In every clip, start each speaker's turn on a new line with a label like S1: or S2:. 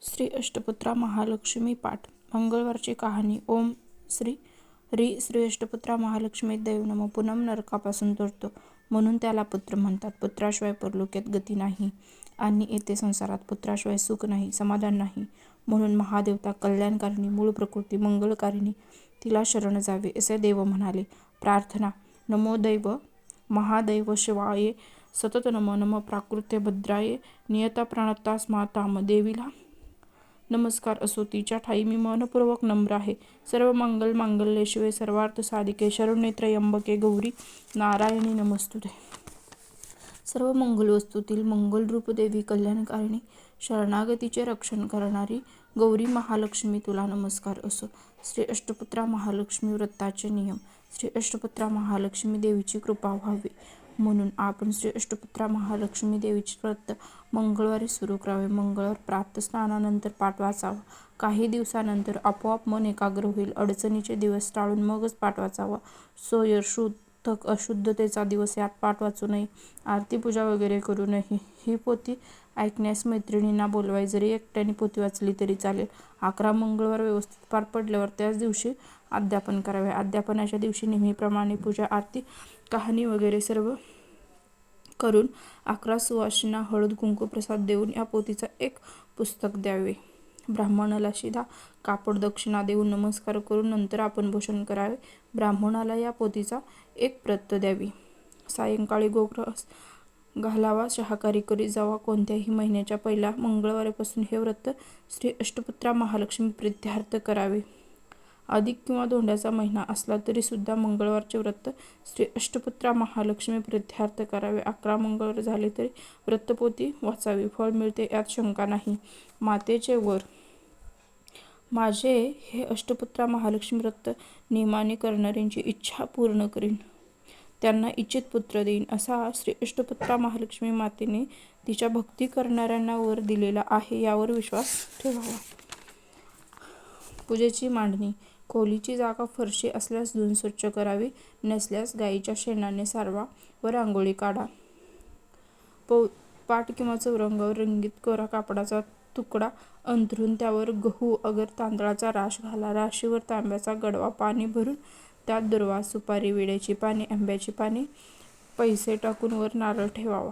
S1: श्री अष्टपुत्रा महालक्ष्मी पाठ. मंगळवारची कहाणी. ओम श्री श्री अष्टपुत्रा महालक्ष्मी देव नमो. पूनम नरकापासून तरतो म्हणून त्याला पुत्र म्हणतात. पुत्राशिवाय परलोकात गती नाही आणि येथे संसारात पुत्राशिवाय सुख नाही, समाधान नाही. म्हणून महादेवता कल्याणकारिणी, मूळ प्रकृती मंगलकारिणी, तिला शरण जावे असे देव म्हणाले. प्रार्थना. नमो दैव महादैव शिवाय सतत नमो नम प्राकृत्य भद्राये नियता प्रणता स्माताम. देवीला नमस्कार असो, तिच्या ठाई मी मनपूर्वक नम्र आहे. सर्व मंगल मांगल्ये शिवे सर्वार्थ साधिके शरण्ये त्र्यंबके गौरी नारायणी नमस्तुते. सर्व मंगल वस्तूतील मंगलरूप देवी, कल्याणकारिणी, शरणागतीचे रक्षण करणारी गौरी महालक्ष्मी, तुला नमस्कार असो. श्री अष्टपुत्रा महालक्ष्मी व्रताचे नियम. श्री अष्टपुत्रा महालक्ष्मी देवीची कृपा व्हावी म्हणून आपण श्री अष्टपुत्रा महालक्ष्मी देवीचे व्रत मंगळवारी सुरू करावे. मंगळवार प्रातःस्नानानंतर पाठ वाचावा. काही दिवसानंतर आपोआप मन एकाग्र होईल. अडचणीचे दिवस टाळून मगच पाठ वाचावा. सोयर शुद्ध अशुद्धतेचा दिवस यात पाठ वाचू नये. आरती पूजा वगैरे करू नये. ही पोथी ऐकण्यास मैत्रिणींना बोलवाय. जरी एकट्याने पोथी वाचली तरी चालेल. 11 मंगळवार व्यवस्थित पार पडल्यावर त्याच दिवशी अध्यापन करावे. अध्यापनाच्या दिवशी नेहमीप्रमाणे पूजा, आरती, कहाणी वगैरे सर्व करून 11 सुवासिनींना हळद कुंकू प्रसाद देऊन या पोथीचा एक पुस्तक द्यावे. ब्राह्मणाला शिधा कापड दक्षिणा देऊन नमस्कार करून नंतर आपण भोजन करावे. ब्राह्मणाला या पोथीचा एक प्रत द्यावी. सायंकाळी गोग्रस घालावा. शाकाहारी करीत जावा. कोणत्याही महिन्याच्या पहिल्या मंगळवारपासून हे व्रत श्री अष्टपुत्रा महालक्ष्मी प्रीत्यर्थ करावे. अधिक किंवा धोंड्याचा महिना असला तरी सुद्धा मंगळवारचे व्रत श्री अष्टपुत्रा महालक्ष्मी प्रीत्यर्थ करावे. 11 मंगळवार झाले तरी व्रतपोथी वाचावी. फळ मिळते यात शंका नाही. मातेचे वर. माझे हे अष्टपुत्रा महालक्ष्मी व्रत नियमाने करणाऱ्यांची इच्छा पूर्ण करीन, त्यांना इच्छित पुत्र देईन, असा श्री अष्टपुत्रा महालक्ष्मी मातेने तिच्या भक्ती करणाऱ्यांना वर दिलेला आहे, यावर विश्वास ठेवावा. पूजेची मांडणी. खोलीची जागा फरशी असल्यास धुवून स्वच्छ करावी, नसल्यास गाईच्या शेणाने सारवा व रांगोळी काढा. पाट किंवा चौरंगावर रंगीत कोरा कापडाचा तुकडा अंथरून त्यावर गहू अगर तांदळाचा राश घाला. राशीवर तांब्याचा गडवा पाणी भरून त्यात दुर्वा, सुपारी, विड्याची पाने, आंब्याची पाने, पैसे टाकून वर नारळ ठेवावा.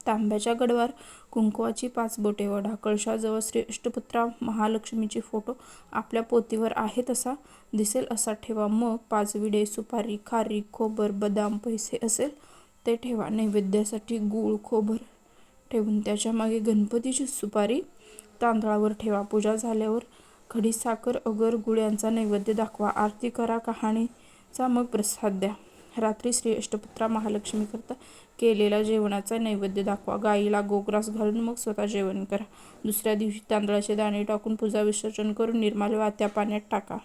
S1: तांब्याच्या गडवावर कुंकवाची 5 बोटे वढा. कळशाजवळ श्री अष्टपुत्रा महालक्ष्मीचे फोटो आपल्या पोथीवर आहे तसा दिसेल असा ठेवा. मग 5 विडे, सुपारी, खारीक, खोबर, बदाम, पैसे असेल ते ठेवा. नैवेद्यासाठी गूळ, खोबर ठेवून त्याच्या मागे गणपतीची सुपारी तांदळावर ठेवा. पूजा झाल्यावर खडी साखर, अगर, गुळ यांचा नैवेद्य दाखवा. आरती करा, कहाणीचा मग प्रसाद द्या. रात्री श्री अष्टपुत्रा महालक्ष्मी करता केलेला जेवणाचा नैवेद्य दाखवा. गाईला गोग्रास घालून मग स्वतः जेवण करा. दुसऱ्या दिवशी तांदळाचे दाणे टाकून पूजा विसर्जन करून निर्माल वाहत्या पाण्यात टाका.